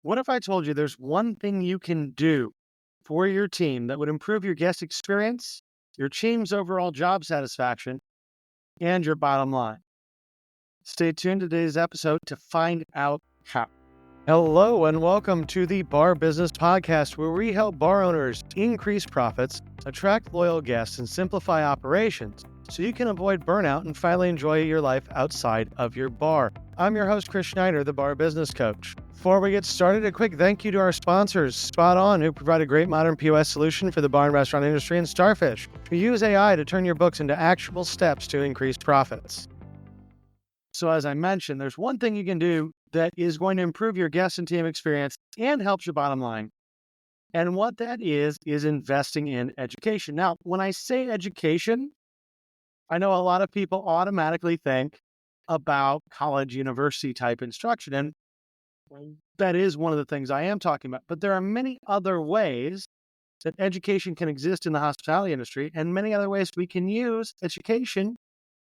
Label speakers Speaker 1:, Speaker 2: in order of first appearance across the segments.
Speaker 1: What if I told you there's one thing you can do for your team that would improve your guest experience, your team's overall job satisfaction, and your bottom line? Stay tuned to today's episode to find out how. Hello, and welcome to the Bar Business Podcast, where we help bar owners increase profits, attract loyal guests, and simplify operations so you can avoid burnout and finally enjoy your life outside of your bar. I'm your host, Chris Schneider, the Bar Business Coach. Before we get started, a quick thank you to our sponsors, Spot On, who provide a great modern POS solution for the bar and restaurant industry, and Starfish, who use AI to turn your books into actionable steps to increase profits. So as I mentioned, there's one thing you can do that is going to improve your guest and team experience and helps your bottom line. And what that is investing in education. Now, when I say education, I know a lot of people automatically think about college, university type instruction. And that is one of the things I am talking about. But there are many other ways that education can exist in the hospitality industry, and many other ways we can use education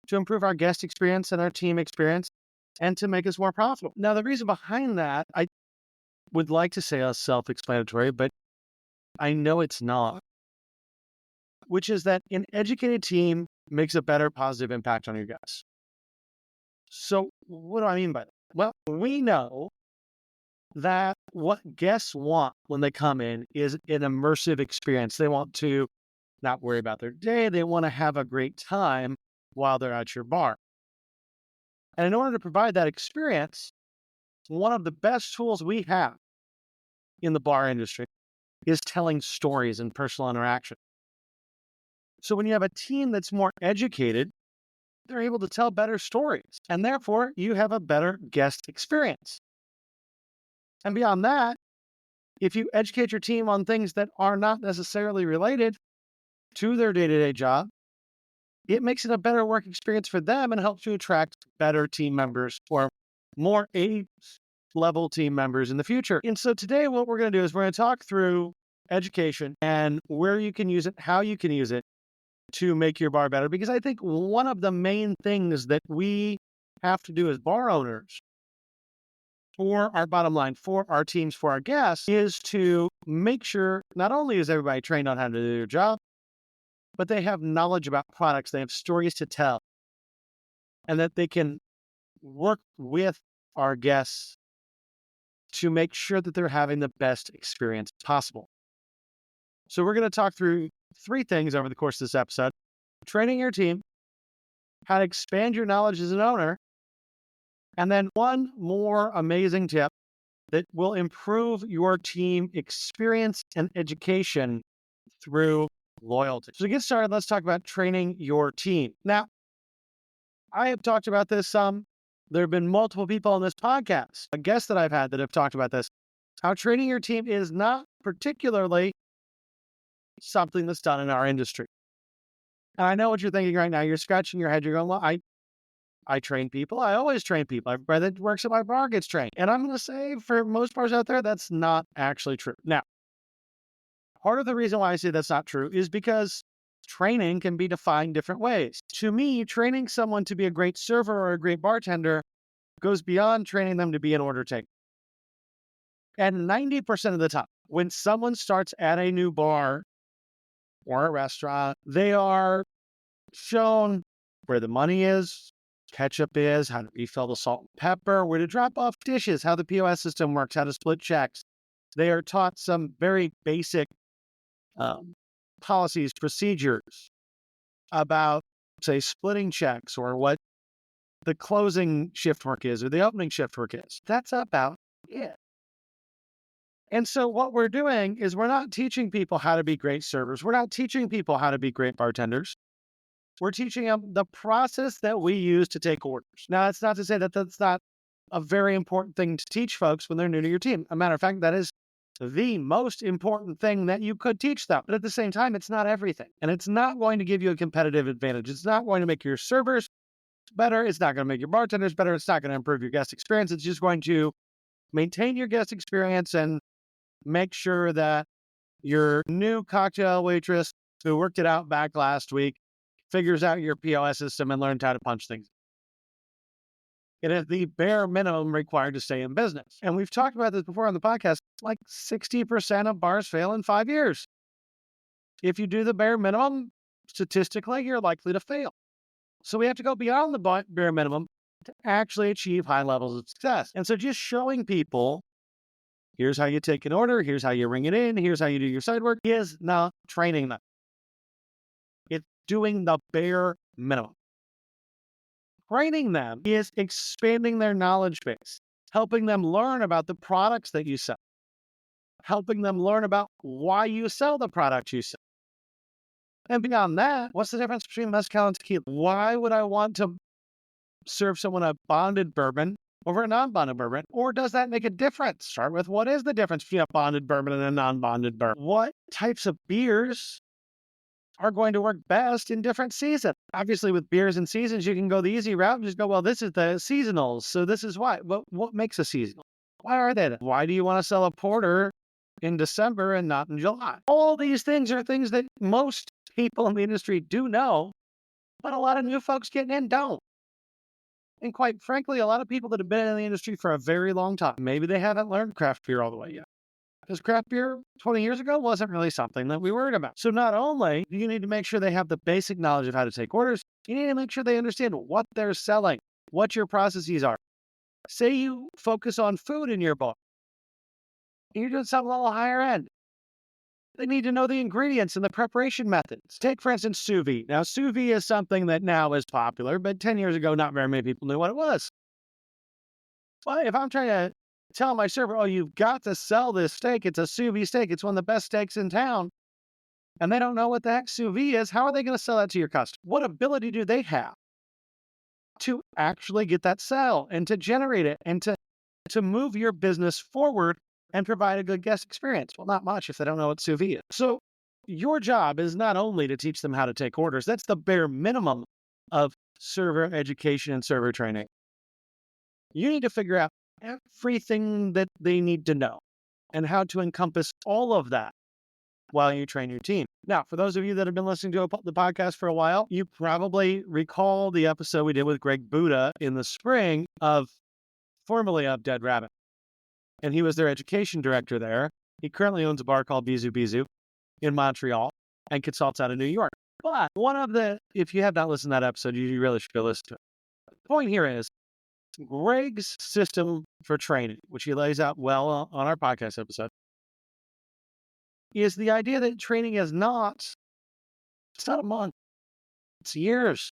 Speaker 1: to improve our guest experience and our team experience and to make us more profitable. Now, the reason behind that, I would like to say is self-explanatory, but I know it's not, which is that an educated team makes a better positive impact on your guests. So what do I mean by that? Well, we know that what guests want when they come in is an immersive experience. They want to not worry about their day. They want to have a great time while they're at your bar. And in order to provide that experience, one of the best tools we have in the bar industry is telling stories and personal interaction. So when you have a team that's more educated, they're able to tell better stories, and therefore you have a better guest experience. And beyond that, if you educate your team on things that are not necessarily related to their day-to-day job, it makes it a better work experience for them and helps you attract better team members or more A-level team members in the future. And so today what we're going to do is we're going to talk through education and where you can use it, how you can use it to make your bar better. Because I think one of the main things that we have to do as bar owners for our bottom line, for our teams, for our guests, is to make sure not only is everybody trained on how to do their job, but they have knowledge about products, they have stories to tell, and that they can work with our guests to make sure that they're having the best experience possible. So we're going to talk through three things over the course of this episode: training your team, how to expand your knowledge as an owner, and then one more amazing tip that will improve your team experience and education through loyalty. So to get started, let's talk about training your team. Now, I have talked about this some. There have been multiple people on this podcast, guests that I've had that have talked about this, how training your team is not particularly something that's done in our industry. And I know what you're thinking right now. You're scratching your head. You're going, well, I train people. I always train people. Everybody that works at my bar gets trained. And I'm going to say for most bars out there, that's not actually true. Now, part of the reason why I say that's not true is because training can be defined different ways. To me, training someone to be a great server or a great bartender goes beyond training them to be an order taker. And 90% of the time, when someone starts at a new bar or a restaurant, they are shown where the money is, ketchup is, how to refill the salt and pepper, where to drop off dishes, how the POS system works, how to split checks. They are taught some very basic policies, procedures about, say, splitting checks or what the closing shift work is or the opening shift work is. That's about it. And so what we're doing is we're not teaching people how to be great servers. We're not teaching people how to be great bartenders. We're teaching them the process that we use to take orders. Now, that's not to say that that's not a very important thing to teach folks when they're new to your team. As a matter of fact, that is the most important thing that you could teach them. But at the same time, it's not everything. And it's not going to give you a competitive advantage. It's not going to make your servers better. It's not going to make your bartenders better. It's not going to improve your guest experience. It's just going to maintain your guest experience and make sure that your new cocktail waitress who worked it out back last week figures out your POS system and learns how to punch things. It is the bare minimum required to stay in business. And we've talked about this before on the podcast, like 60% of bars fail in 5 years. If you do the bare minimum, statistically, you're likely to fail. So we have to go beyond the bare minimum to actually achieve high levels of success. And so just showing people, here's how you take an order, here's how you ring it in, here's how you do your side work, is not training them. It's doing the bare minimum. Training them is expanding their knowledge base, helping them learn about the products that you sell, helping them learn about why you sell the products you sell. And beyond that, what's the difference between mezcal and tequila? Why would I want to serve someone a bonded bourbon over a non-bonded bourbon? Or does that make a difference? Start with, what is the difference between a bonded bourbon and a non-bonded bourbon? What types of beers are going to work best in different seasons? Obviously, with beers and seasons, you can go the easy route and just go, well, this is the seasonals, so this is why. But what makes a seasonal? Why are they? Why do you want to sell a porter in December and not in July? All these things are things that most people in the industry do know, but a lot of new folks getting in don't. And quite frankly, a lot of people that have been in the industry for a very long time, maybe they haven't learned craft beer all the way yet. Because craft beer 20 years ago wasn't really something that we worried about. So not only do you need to make sure they have the basic knowledge of how to take orders, you need to make sure they understand what they're selling, what your processes are. Say you focus on food in your book, and you're doing something a little higher end. They need to know the ingredients and the preparation methods. Take, for instance, sous vide. Now, sous vide is something that now is popular, but 10 years ago, not very many people knew what it was. Well, if I'm trying to tell my server, oh, you've got to sell this steak, it's a sous vide steak, it's one of the best steaks in town, and they don't know what the heck sous vide is, how are they going to sell that to your customer? What ability do they have to actually get that sale and to generate it and to move your business forward and provide a good guest experience? Well, not much if they don't know what sous vide is. So your job is not only to teach them how to take orders, that's the bare minimum of server education and server training. You need to figure out everything that they need to know and how to encompass all of that while you train your team. Now, for those of you that have been listening to the podcast for a while, you probably recall the episode we did with Greg Buda in the spring formerly of Dead Rabbit. And he was their education director there. He currently owns a bar called Bisou Bisou in Montreal and consults out of New York. But if you have not listened to that episode, you really should go listen to it. The point here is Greg's system for training, which he lays out well on our podcast episode, is the idea that training is it's not a month, it's years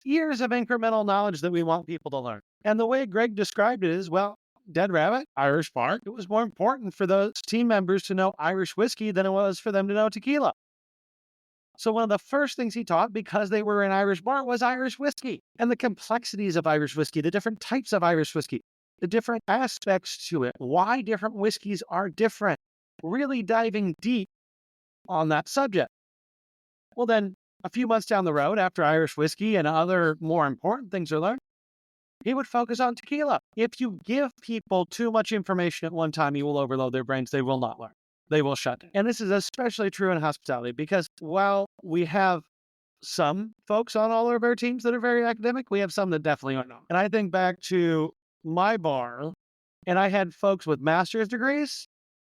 Speaker 1: of incremental knowledge that we want people to learn. And the way Greg described it is, well, Dead Rabbit, Irish bar, it was more important for those team members to know Irish whiskey than it was for them to know tequila. So one of the first things he taught, because they were an Irish bar, was Irish whiskey and the complexities of Irish whiskey, the different types of Irish whiskey, the different aspects to it, why different whiskeys are different, really diving deep on that subject. Well, then a few months down the road, after Irish whiskey and other more important things are learned, he would focus on tequila. If you give people too much information at one time, you will overload their brains. They will not learn. They will shut down. And this is especially true in hospitality because while we have some folks on all of our teams that are very academic, we have some that definitely aren't. And I think back to my bar, and I had folks with master's degrees,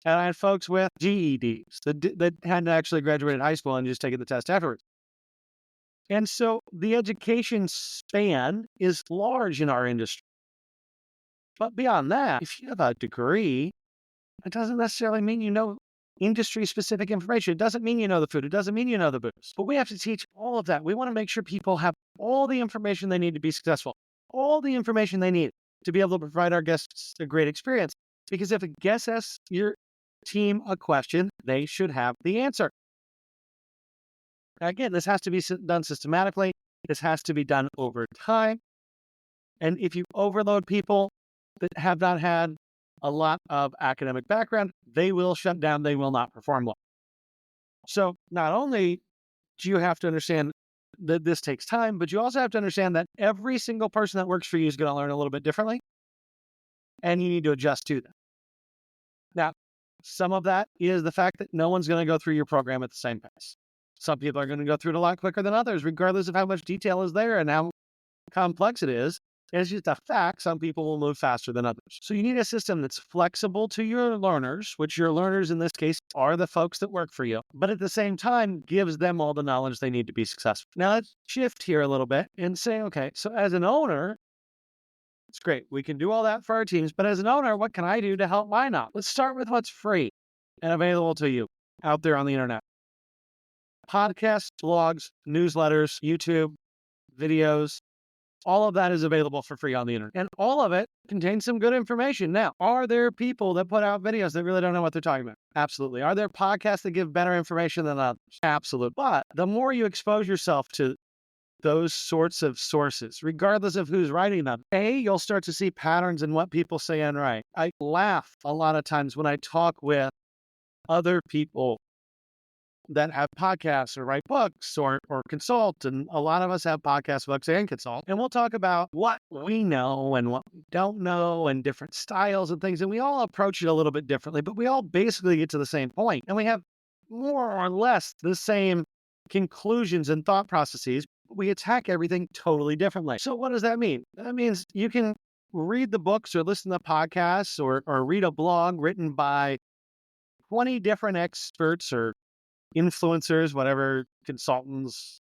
Speaker 1: and I had folks with GEDs that hadn't actually graduated high school and just taken the test afterwards. And so the education span is large in our industry. But beyond that, if you have a degree, it doesn't necessarily mean you know industry-specific information. It doesn't mean you know the food. It doesn't mean you know the booze. But we have to teach all of that. We want to make sure people have all the information they need to be successful, all the information they need to be able to provide our guests a great experience. Because if a guest asks your team a question, they should have the answer. Now, again, this has to be done systematically. This has to be done over time. And if you overload people that have not had a lot of academic background, they will shut down. They will not perform well. So not only do you have to understand that this takes time, but you also have to understand that every single person that works for you is going to learn a little bit differently, and you need to adjust to that. Now, some of that is the fact that no one's going to go through your program at the same pace. Some people are going to go through it a lot quicker than others, regardless of how much detail is there and how complex it is. It's just a fact. Some people will move faster than others. So you need a system that's flexible to your learners, which your learners in this case are the folks that work for you, but at the same time gives them all the knowledge they need to be successful. Now let's shift here a little bit and say, okay, so as an owner, it's great. We can do all that for our teams, but as an owner, what can I do to help mine out? Let's start with what's free and available to you out there on the internet. Podcasts, blogs, newsletters, YouTube, videos, all of that is available for free on the internet. And all of it contains some good information. Now, are there people that put out videos that really don't know what they're talking about? Absolutely. Are there podcasts that give better information than others? Absolutely. But the more you expose yourself to those sorts of sources, regardless of who's writing them, you'll start to see patterns in what people say and write. I laugh a lot of times when I talk with other people that have podcasts or write books or consult. And a lot of us have podcasts, books, and consult. And we'll talk about what we know and what we don't know and different styles and things. And we all approach it a little bit differently, but we all basically get to the same point. And we have more or less the same conclusions and thought processes. We attack everything totally differently. So what does that mean? That means you can read the books or listen to podcasts or read a blog written by 20 different experts or influencers, whatever, consultants,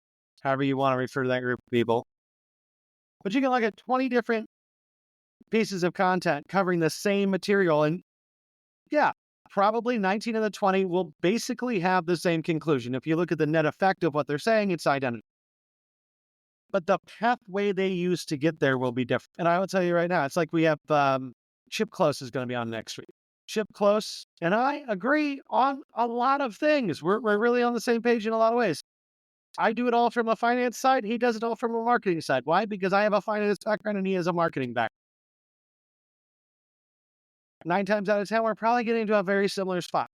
Speaker 1: however you want to refer to that group of people. But you can look at 20 different pieces of content covering the same material. And yeah, probably 19 of the 20 will basically have the same conclusion. If you look at the net effect of what they're saying, it's identical. But the pathway they use to get there will be different. And I will tell you right now, it's like we have Chip Close is going to be on next week. Chip Close and I agree on a lot of things. We're really on the same page in a lot of ways. I do it all from a finance side. He does it all from a marketing side. Why? Because I have a finance background and he has a marketing background. 9 times out of 10, we're probably getting to a very similar spot.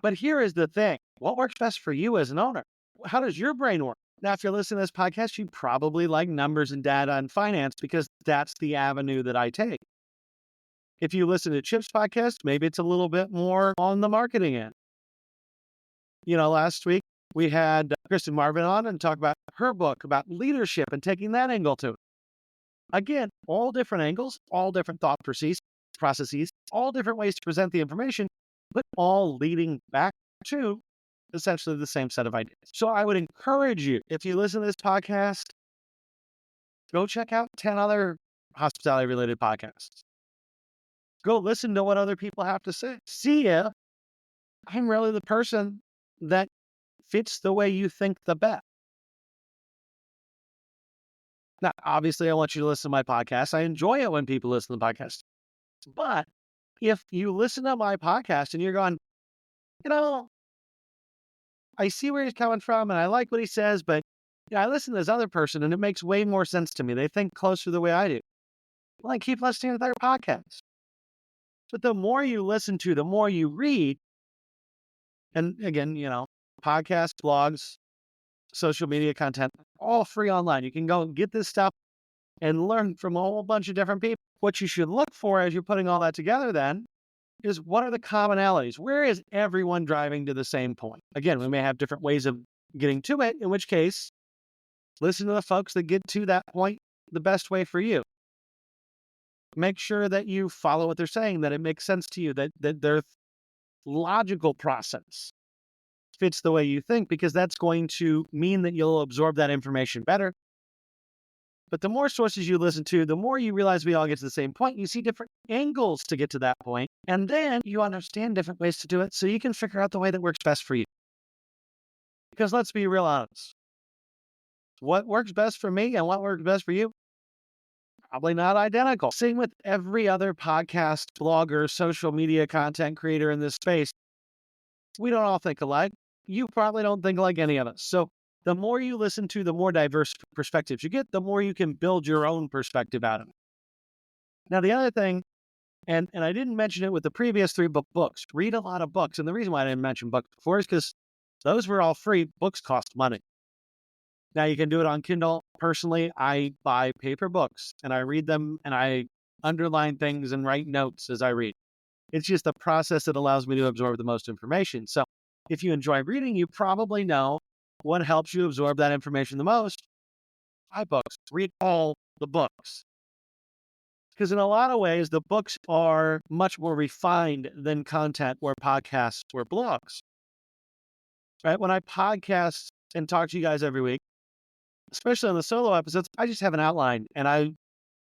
Speaker 1: But here is the thing. What works best for you as an owner? How does your brain work? Now, if you're listening to this podcast, you probably like numbers and data and finance because that's the avenue that I take. If you listen to Chip's podcast, maybe it's a little bit more on the marketing end. Last week we had Kristen Marvin on and talk about her book about leadership and taking that angle to it. Again, all different angles, all different thought processes, all different ways to present the information, but all leading back to essentially the same set of ideas. So I would encourage you, if you listen to this podcast, go check out 10 other hospitality-related podcasts. Go listen to what other people have to say. See if I'm really the person that fits the way you think the best. Now, obviously, I want you to listen to my podcast. I enjoy it when people listen to the podcast. But if you listen to my podcast and you're going, I see where he's coming from and I like what he says, but I listen to this other person and it makes way more sense to me. They think closer the way I do. Well, I keep listening to their podcasts. But the more you listen to, the more you read, and again, podcasts, blogs, social media content, all free online. You can go and get this stuff and learn from a whole bunch of different people. What you should look for as you're putting all that together then is what are the commonalities? Where is everyone driving to the same point? Again, we may have different ways of getting to it, in which case, listen to the folks that get to that point the best way for you. Make sure that you follow what they're saying, that it makes sense to you, that their logical process fits the way you think, because that's going to mean that you'll absorb that information better. But the more sources you listen to, the more you realize we all get to the same point. You see different angles to get to that point, and then you understand different ways to do it so you can figure out the way that works best for you. Because let's be real honest. What works best for me and what works best for you? Probably not identical. Same with every other podcast, blogger, social media content creator in this space. We don't all think alike. You probably don't think like any of us. So the more you listen to, the more diverse perspectives you get, the more you can build your own perspective out of it. Now, the other thing, and I didn't mention it with the previous 3 books. Read a lot of books. And the reason why I didn't mention books before is because those were all free. Books cost money. Now, you can do it on Kindle. Personally, I buy paper books and I read them and I underline things and write notes as I read. It's just the process that allows me to absorb the most information. So if you enjoy reading, you probably know what helps you absorb that information the most. buy books, read all the books. Because in a lot of ways, the books are much more refined than content or podcasts or blogs. Right? When I podcast and talk to you guys every week, especially on the solo episodes, I just have an outline and I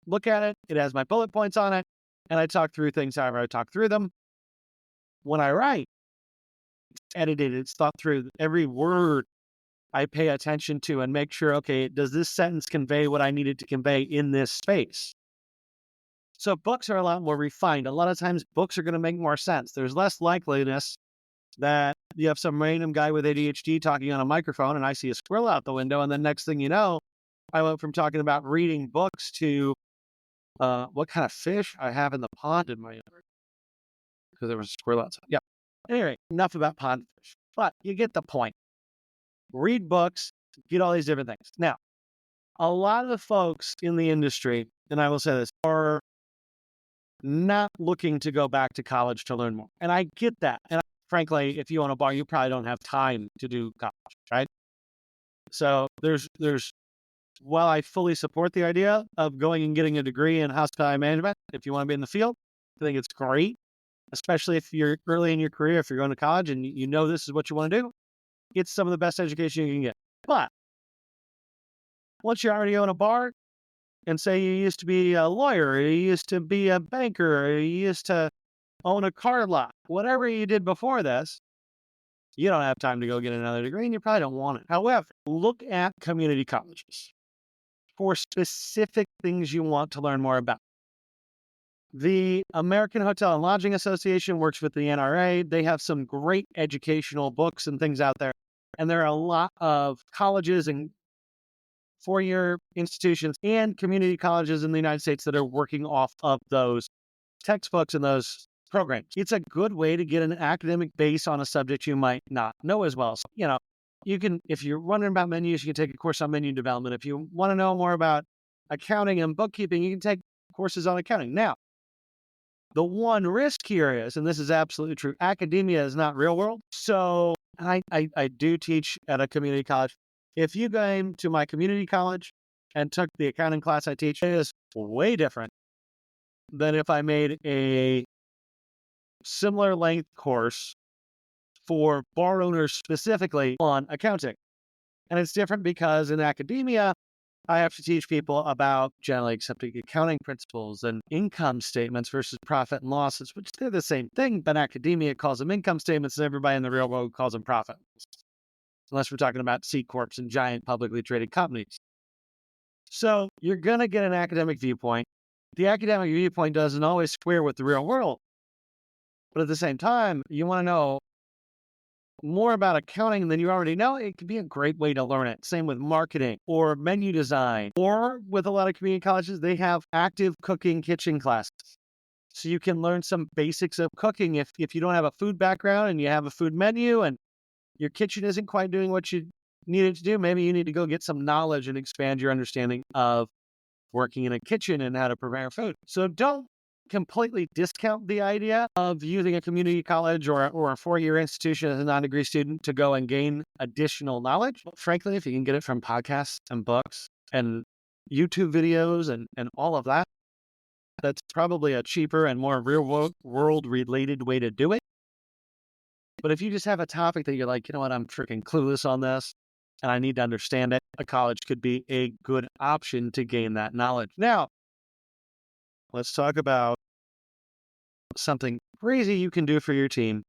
Speaker 1: look at it. It has my bullet points on it, and I talk through things however I talk through them. When I write, it's edited, it's thought through. Every word I pay attention to and make sure, okay, does this sentence convey what I needed to convey in this space? So books are a lot more refined. A lot of times books are going to make more sense. There's less likeliness that you have some random guy with ADHD talking on a microphone and I see a squirrel out the window. And then next thing you know, I went from talking about reading books to what kind of fish I have in the pond in my yard. Because there was a squirrel outside. Yeah. Anyway, enough about pond fish. But you get the point. Read books, get all these different things. Now, a lot of the folks in the industry, and I will say this, are not looking to go back to college to learn more. And I get that. And frankly, if you own a bar, you probably don't have time to do college, right? So while I fully support the idea of going and getting a degree in hospitality management, if you want to be in the field, I think it's great, especially if you're early in your career, if you're going to college and you know this is what you want to do, it's some of the best education you can get. But once you already own a bar, and say you used to be a lawyer, or you used to be a banker, or you used to own a car lot, whatever you did before this, you don't have time to go get another degree and you probably don't want it. However, look at community colleges for specific things you want to learn more about. The American Hotel and Lodging Association works with the NRA. They have some great educational books and things out there. And there are a lot of colleges and four-year institutions and community colleges in the United States that are working off of those textbooks and those programs. It's a good way to get an academic base on a subject you might not know as well. So, you can, if you're wondering about menus, you can take a course on menu development. If you want to know more about accounting and bookkeeping, you can take courses on accounting. Now, the one risk here is, and this is absolutely true, academia is not real world. So I do teach at a community college. If you came to my community college and took the accounting class I teach, it is way different than if I made a similar length course for bar owners specifically on accounting. And it's different because in academia, I have to teach people about generally accepted accounting principles and income statements versus profit and losses, which they're the same thing, but academia calls them income statements and everybody in the real world calls them profit. Unless we're talking about C Corps and giant publicly traded companies. So you're going to get an academic viewpoint. The academic viewpoint doesn't always square with the real world. But at the same time, you want to know more about accounting than you already know. It could be a great way to learn it. Same with marketing or menu design. Or with a lot of community colleges, they have active cooking kitchen classes. So you can learn some basics of cooking if you don't have a food background and you have a food menu and your kitchen isn't quite doing what you need it to do. Maybe you need to go get some knowledge and expand your understanding of working in a kitchen and how to prepare food. So don't completely discount the idea of using a community college or a four-year institution as a non-degree student to go and gain additional knowledge. But frankly, if you can get it from podcasts and books and YouTube videos and all of that, that's probably a cheaper and more real world related way to do it. But if you just have a topic that you're like, you know what, I'm freaking clueless on this and I need to understand it, a college could be a good option to gain that knowledge. Now, let's talk about something crazy you can do for your team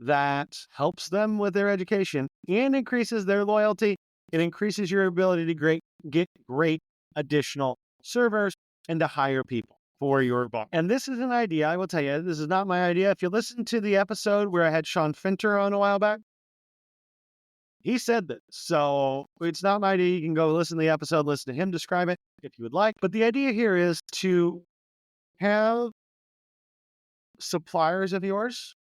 Speaker 1: that helps them with their education and increases their loyalty. It increases your ability to get great additional servers and to hire people for your bar. And this is an idea, I will tell you, this is not my idea. If you listen to the episode where I had Sean Finter on a while back, he said this. So it's not my idea. You can go listen to the episode, listen to him describe it if you would like. But the idea here is to have suppliers of yours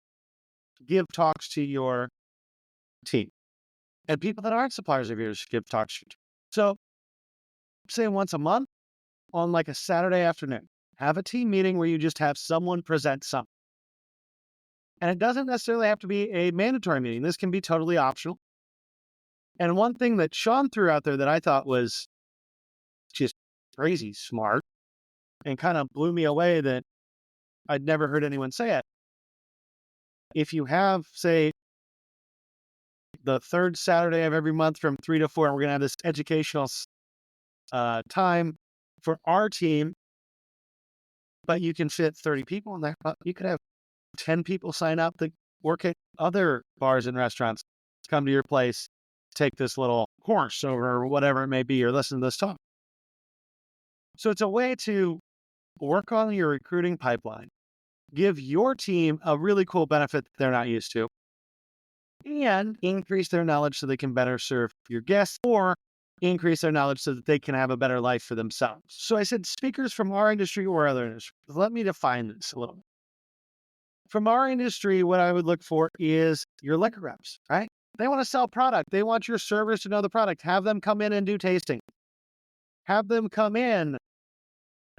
Speaker 1: give talks to your team. And people that aren't suppliers of yours give talks to you. So say once a month on like a Saturday afternoon, have a team meeting where you just have someone present something. And it doesn't necessarily have to be a mandatory meeting. This can be totally optional. And one thing that Sean threw out there that I thought was crazy smart and kind of blew me away that I'd never heard anyone say it. If you have, say, the third Saturday of every month from 3 to 4, we're going to have this educational time for our team, but you can fit 30 people in there. But you could have 10 people sign up that work at other bars and restaurants, come to your place, take this little course or whatever it may be, or listen to this talk. So it's a way to work on your recruiting pipeline, give your team a really cool benefit that they're not used to, and increase their knowledge so they can better serve your guests, or increase their knowledge so that they can have a better life for themselves. So I said speakers from our industry or other industries. Let me define this a little bit. From our industry, what I would look for is your liquor reps, right? They want to sell product. They want your servers to know the product. Have them come in and do tasting. Have them come in,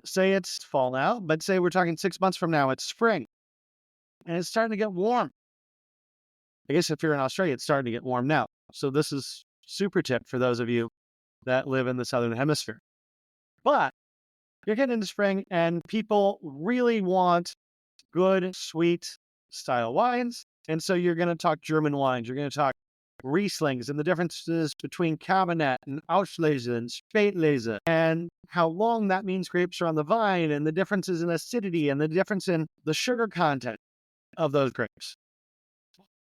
Speaker 1: say it's fall now, but say we're talking 6 months from now, it's spring, and it's starting to get warm. I guess if you're in Australia, it's starting to get warm now. So this is super tip for those of you that live in the Southern Hemisphere. But you're getting into spring and people really want good, sweet style wines. And so you're going to talk German wines. You're going to talk Rieslings and the differences between Cabernet and Auslese and Spätlese, and how long that means grapes are on the vine, and the differences in acidity and the difference in the sugar content of those grapes.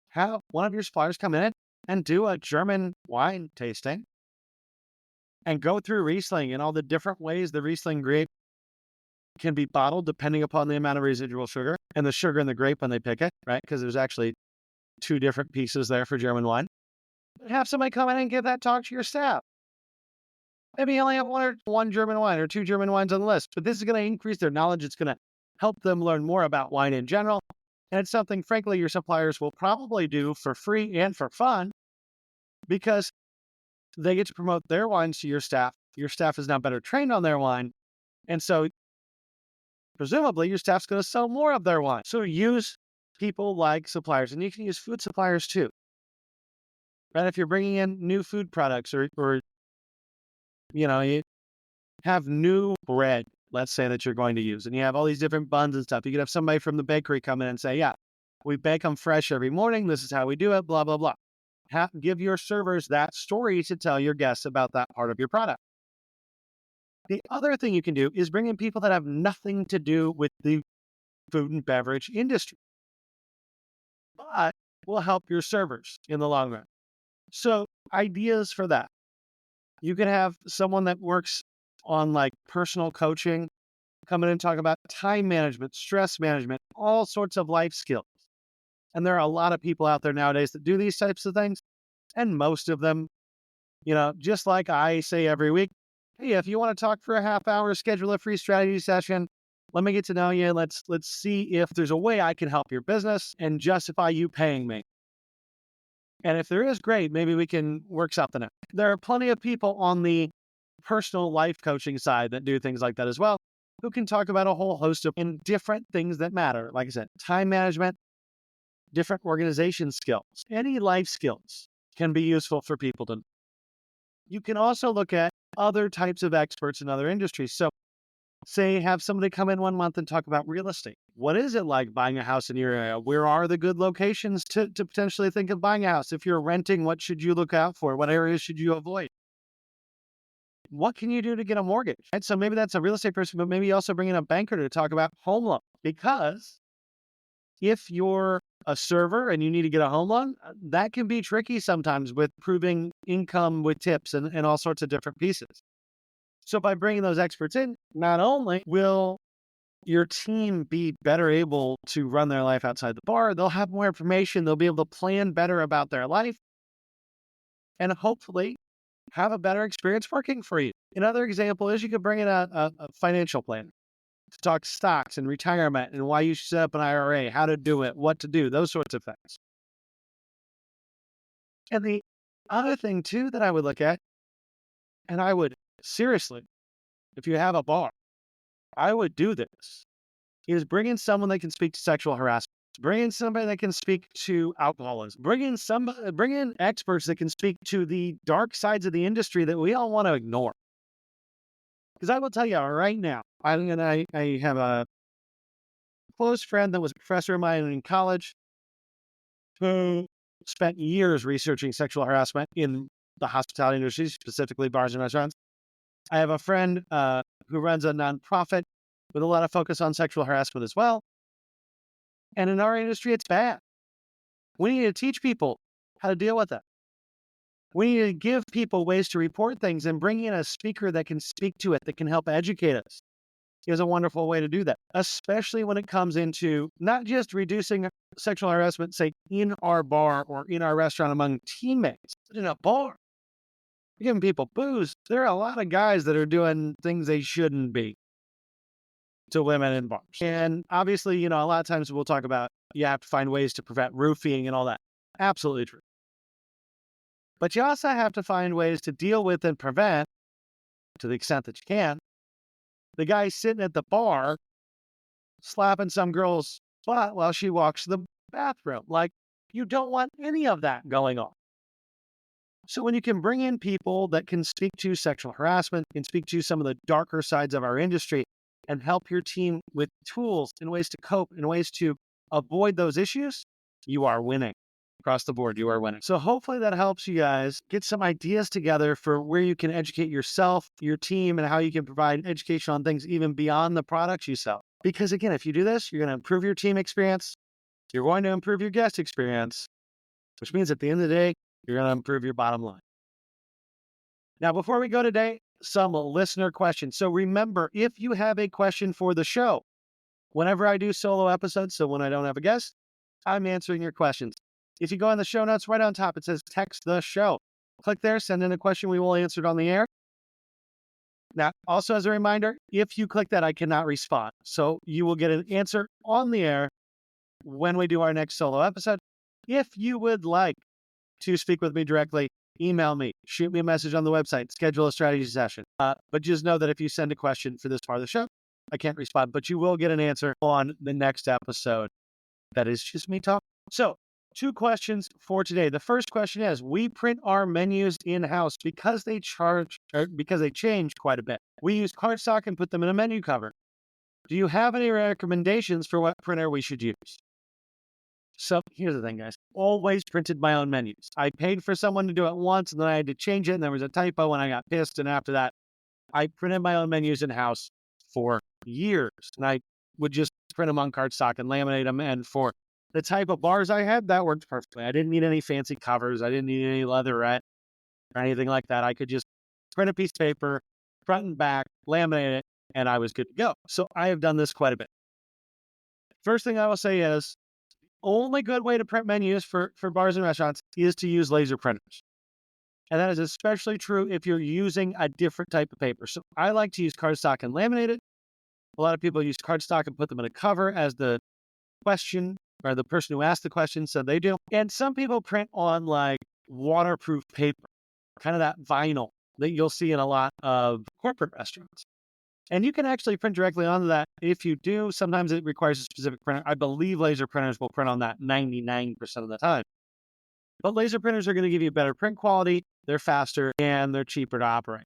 Speaker 1: Have one of your suppliers come in and do a German wine tasting and go through Riesling and all the different ways the Riesling grape can be bottled depending upon the amount of residual sugar and the sugar in the grape when they pick it, right? Because there's actually 2 different pieces there for German wine. Have somebody come in and give that talk to your staff. Maybe you only have one German wine or 2 German wines on the list, but this is going to increase their knowledge. It's going to help them learn more about wine in general. And it's something, frankly, your suppliers will probably do for free and for fun because they get to promote their wines to your staff. Your staff is now better trained on their wine. And so presumably your staff's going to sell more of their wine. So use people like suppliers, and you can use food suppliers too. Right? If you're bringing in new food products or you have new bread, let's say, that you're going to use, and you have all these different buns and stuff. You could have somebody from the bakery come in and say, yeah, we bake them fresh every morning. This is how we do it, blah, blah, blah. Give your servers that story to tell your guests about that part of your product. The other thing you can do is bring in people that have nothing to do with the food and beverage industry, but will help your servers in the long run. So ideas for that. You can have someone that works on like personal coaching come in and talk about time management, stress management, all sorts of life skills. And there are a lot of people out there nowadays that do these types of things. And most of them, just like I say every week, hey, if you want to talk for a half hour, schedule a free strategy session. Let me get to know you. Let's see if there's a way I can help your business and justify you paying me. And if there is, great, maybe we can work something out. There are plenty of people on the personal life coaching side that do things like that as well, who can talk about a whole host of different things that matter. Like I said, time management, different organization skills, any life skills can be useful for people to know. You can also look at other types of experts in other industries. So say have somebody come in 1 month and talk about real estate. What is it like buying a house in your area? Where are the good locations to potentially think of buying a house? If you're renting, what should you look out for? What areas should you avoid? What can you do to get a mortgage? And so maybe that's a real estate person, but maybe you also bring in a banker to talk about home loan. Because if you're a server and you need to get a home loan, that can be tricky sometimes with proving income with tips and all sorts of different pieces. So by bringing those experts in, not only will your team be better able to run their life outside the bar, they'll have more information, they'll be able to plan better about their life, and hopefully have a better experience working for you. Another example is you could bring in a financial planner to talk stocks and retirement and why you should set up an IRA, how to do it, what to do, those sorts of things. And the other thing too that I would look at, and I would seriously, if you have a bar, I would do this, is bring in someone that can speak to sexual harassment. Bring in somebody that can speak to alcoholism. Bring in experts that can speak to the dark sides of the industry that we all want to ignore. Because I will tell you right now, I have a close friend that was a professor of mine in college who spent years researching sexual harassment in the hospitality industry, specifically bars and restaurants. I have a friend who runs a nonprofit with a lot of focus on sexual harassment as well. And in our industry, it's bad. We need to teach people how to deal with it. We need to give people ways to report things, and bring in a speaker that can speak to it, that can help educate us is a wonderful way to do that, especially when it comes into not just reducing sexual harassment, say, in our bar or in our restaurant among teammates, but in a bar. You're giving people booze. There are a lot of guys that are doing things they shouldn't be to women in bars. And obviously, a lot of times we'll talk about you have to find ways to prevent roofing and all that. Absolutely true. But you also have to find ways to deal with and prevent, to the extent that you can, the guy sitting at the bar slapping some girl's butt while she walks to the bathroom. Like, you don't want any of that going on. So when you can bring in people that can speak to sexual harassment, can speak to some of the darker sides of our industry, and help your team with tools and ways to cope and ways to avoid those issues, you are winning. Across the board, you are winning. So hopefully that helps you guys get some ideas together for where you can educate yourself, your team, and how you can provide education on things even beyond the products you sell. Because again, if you do this, you're going to improve your team experience. You're going to improve your guest experience, which means at the end of the day, you're going to improve your bottom line. Now, before we go today, some listener questions. So remember, if you have a question for the show, whenever I do solo episodes, so when I don't have a guest, I'm answering your questions. If you go in the show notes, right on top, it says text the show. Click there, send in a question. We will answer it on the air. Now, also as a reminder, if you click that, I cannot respond. So you will get an answer on the air when we do our next solo episode. If you would like to speak with me directly, email me, shoot me a message on the website, schedule a strategy session. But just know that if you send a question for this part of the show, I can't respond, but you will get an answer on the next episode. That is just me talking. So 2 questions for today. The first question is, we print our menus in-house because they change quite a bit. We use cardstock and put them in a menu cover. Do you have any recommendations for what printer we should use? So here's the thing, guys. Always printed my own menus. I paid for someone to do it once, and then I had to change it, and there was a typo, and I got pissed. And after that, I printed my own menus in-house for years. And I would just print them on cardstock and laminate them. And for the type of bars I had, that worked perfectly. I didn't need any fancy covers. I didn't need any leatherette or anything like that. I could just print a piece of paper, front and back, laminate it, and I was good to go. So I have done this quite a bit. First thing I will say is, only good way to print menus for bars and restaurants is to use laser printers. And that is especially true if you're using a different type of paper. So I like to use cardstock and laminate it. A lot of people use cardstock and put them in a cover, as the question or the person who asked the question said they do. And some people print on like waterproof paper, kind of that vinyl that you'll see in a lot of corporate restaurants. And you can actually print directly onto that. If you do, sometimes it requires a specific printer. I believe laser printers will print on that 99% of the time. But laser printers are going to give you better print quality, they're faster, and they're cheaper to operate.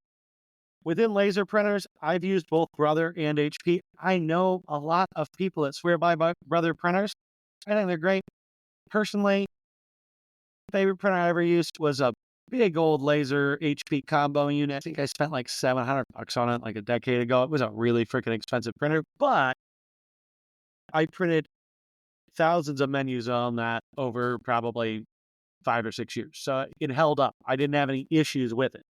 Speaker 1: Within laser printers, I've used both Brother and HP. I know a lot of people that swear by Brother printers. I think they're great. Personally, favorite printer I ever used was a big old laser HP combo unit. I think I spent like $700 on it like a decade ago. It was a really freaking expensive printer, but I printed thousands of menus on that over probably 5 or 6 years. So it held up. I didn't have any issues with it.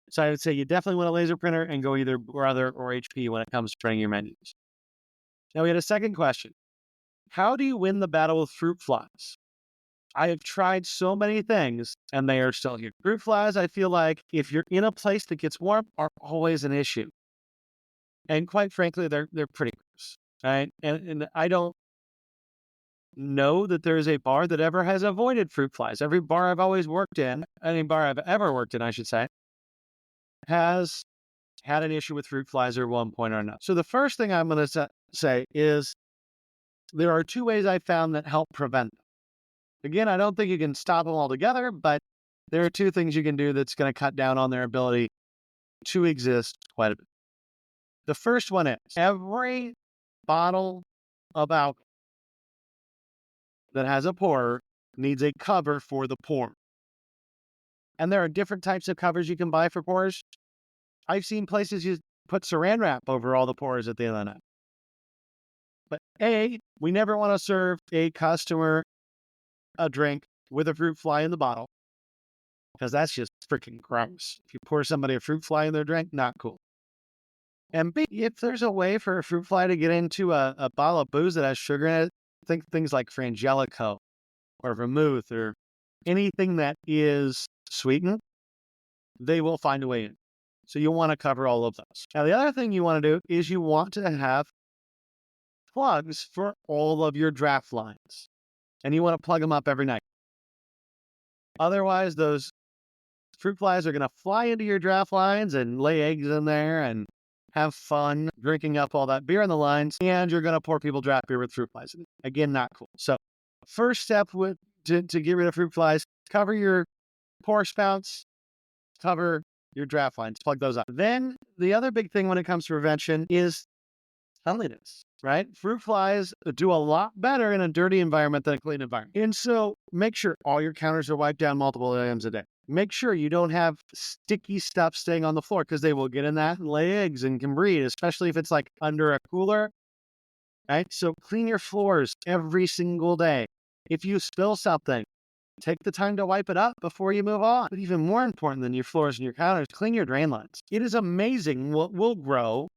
Speaker 1: So I would say you definitely want a laser printer, and go either Brother or HP when it comes to printing your menus. Now we had a second question. How do you win the battle with fruit flies? I have tried so many things, and they are still here. Fruit flies, I feel like, if you're in a place that gets warm, are always an issue. And quite frankly, they're pretty gross, right? And I don't know that there is a bar that ever has avoided fruit flies. Every bar I've always worked in, any bar I've ever worked in, I should say, has had an issue with fruit flies at one point or another. So the first thing I'm going to say is there are 2 ways I found that help prevent them. Again, I don't think you can stop them altogether, but there are 2 things you can do that's going to cut down on their ability to exist quite a bit. The first one is every bottle of alcohol that has a pourer needs a cover for the pour. And there are different types of covers you can buy for pours. I've seen places you put saran wrap over all the pours at the end of the night. But we never want to serve a customer a drink with a fruit fly in the bottle, because that's just freaking gross. If you pour somebody a fruit fly in their drink, not cool. And B, if there's a way for a fruit fly to get into a bottle of booze that has sugar in it, think things like Frangelico or vermouth or anything that is sweetened, they will find a way in. So you want to cover all of those. Now, the other thing you want to do is you want to have plugs for all of your draft lines. And you want to plug them up every night. Otherwise, those fruit flies are going to fly into your draft lines and lay eggs in there and have fun drinking up all that beer in the lines. And you're going to pour people draft beer with fruit flies in it. Again, not cool. So first step to get rid of fruit flies, cover your pour spouts, cover your draft lines, plug those up. Then the other big thing when it comes to prevention is cleanliness, right? Fruit flies do a lot better in a dirty environment than a clean environment. And so make sure all your counters are wiped down multiple times a day. Make sure you don't have sticky stuff staying on the floor, because they will get in that and lay eggs and can breed, especially if it's like under a cooler, right? So clean your floors every single day. If you spill something, take the time to wipe it up before you move on. But even more important than your floors and your counters, clean your drain lines. It is amazing what will grow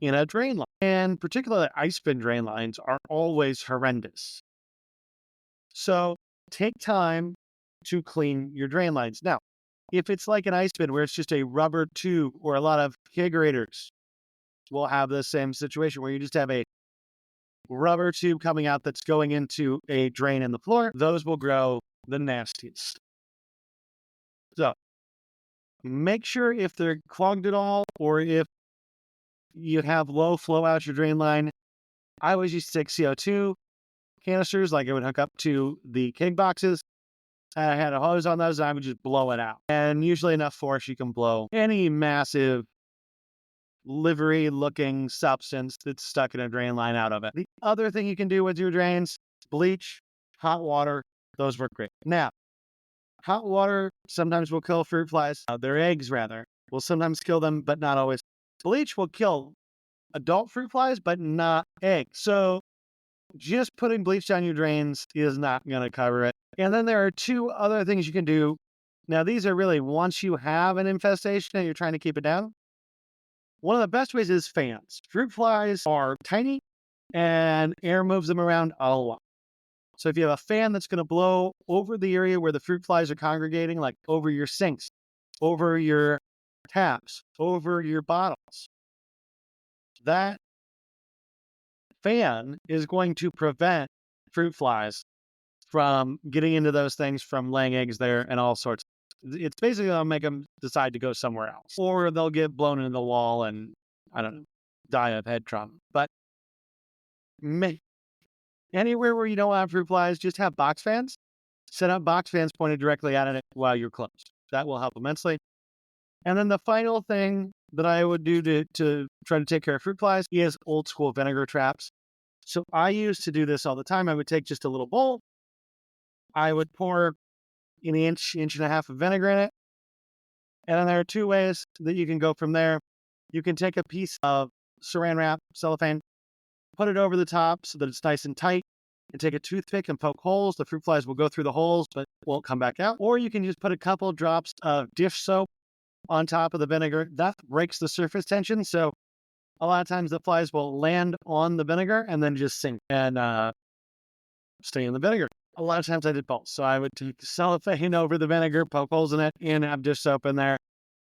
Speaker 1: in a drain line. And particularly ice bin drain lines are always horrendous. So take time to clean your drain lines. Now, if it's like an ice bin where it's just a rubber tube, or a lot of keggerators will have the same situation where you just have a rubber tube coming out that's going into a drain in the floor, those will grow the nastiest. So make sure if they're clogged at all, or if you have low flow out your drain line, I always used to take CO2 canisters, like I would hook up to the keg boxes. I had a hose on those and I would just blow it out. And usually enough force you can blow any massive livery looking substance that's stuck in a drain line out of it. The other thing you can do with your drains, bleach, hot water, those work great. Now, hot water sometimes will kill fruit flies. Their eggs, rather, will sometimes kill them, but not always. Bleach will kill adult fruit flies, but not eggs. So just putting bleach down your drains is not going to cover it. And then there are two other things you can do. Now, these are really once you have an infestation and you're trying to keep it down. One of the best ways is fans. Fruit flies are tiny and air moves them around a lot. So if you have a fan that's going to blow over the area where the fruit flies are congregating, like over your sinks, over your taps, over your bottles, that fan is going to prevent fruit flies from getting into those things, from laying eggs there and all sorts. It's basically going to make them decide to go somewhere else, or they'll get blown into the wall and, I don't know, die of head trauma. But anywhere where you don't have fruit flies, just have box fans. Set up box fans pointed directly at it while you're closed. That will help immensely. And then the final thing that I would do to try to take care of fruit flies is old school vinegar traps. So I used to do this all the time. I would take just a little bowl. I would pour an inch and a half of vinegar in it. And then there are two ways that you can go from there. You can take a piece of saran wrap, cellophane, put it over the top so that it's nice and tight, and take a toothpick and poke holes. The fruit flies will go through the holes, but won't come back out. Or you can just put a couple drops of dish soap on top of the vinegar. That breaks the surface tension. So a lot of times the flies will land on the vinegar and then just sink and stay in the vinegar. A lot of times I did both. So I would take cellophane over the vinegar, poke holes in it, and have dish soap in there.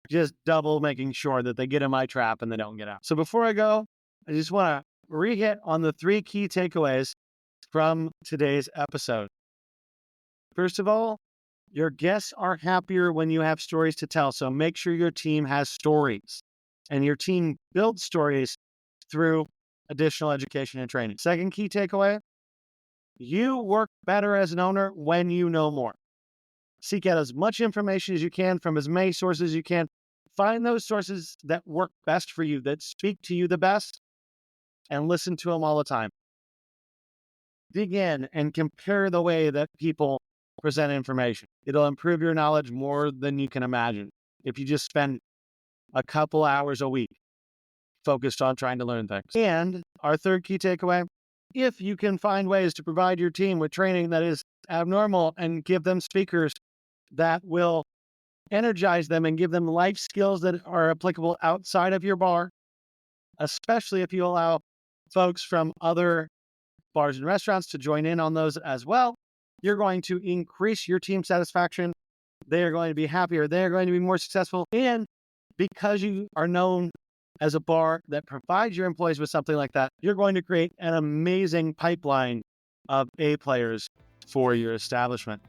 Speaker 1: Just double making sure that they get in my trap and they don't get out. So before I go, I just want to re-hit on the 3 key takeaways from today's episode. First of all, your guests are happier when you have stories to tell. So make sure your team has stories and your team builds stories through additional education and training. Second key takeaway, you work better as an owner when you know more. Seek out as much information as you can from as many sources as you can. Find those sources that work best for you, that speak to you the best, and listen to them all the time. Dig in and compare the way that people present information. It'll improve your knowledge more than you can imagine if you just spend a couple hours a week focused on trying to learn things. And our third key takeaway, if you can find ways to provide your team with training that is abnormal and give them speakers that will energize them and give them life skills that are applicable outside of your bar, especially if you allow folks from other bars and restaurants to join in on those as well, you're going to increase your team satisfaction. They are going to be happier. They're going to be more successful. And because you are known as a bar that provides your employees with something like that, you're going to create an amazing pipeline of A players for your establishment.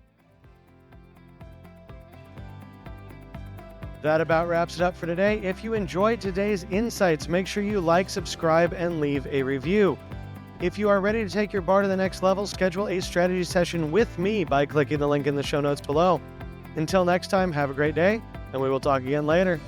Speaker 1: That about wraps it up for today. If you enjoyed today's insights, make sure you like, subscribe, and leave a review. If you are ready to take your bar to the next level, schedule a strategy session with me by clicking the link in the show notes below. Until next time, have a great day, and we will talk again later.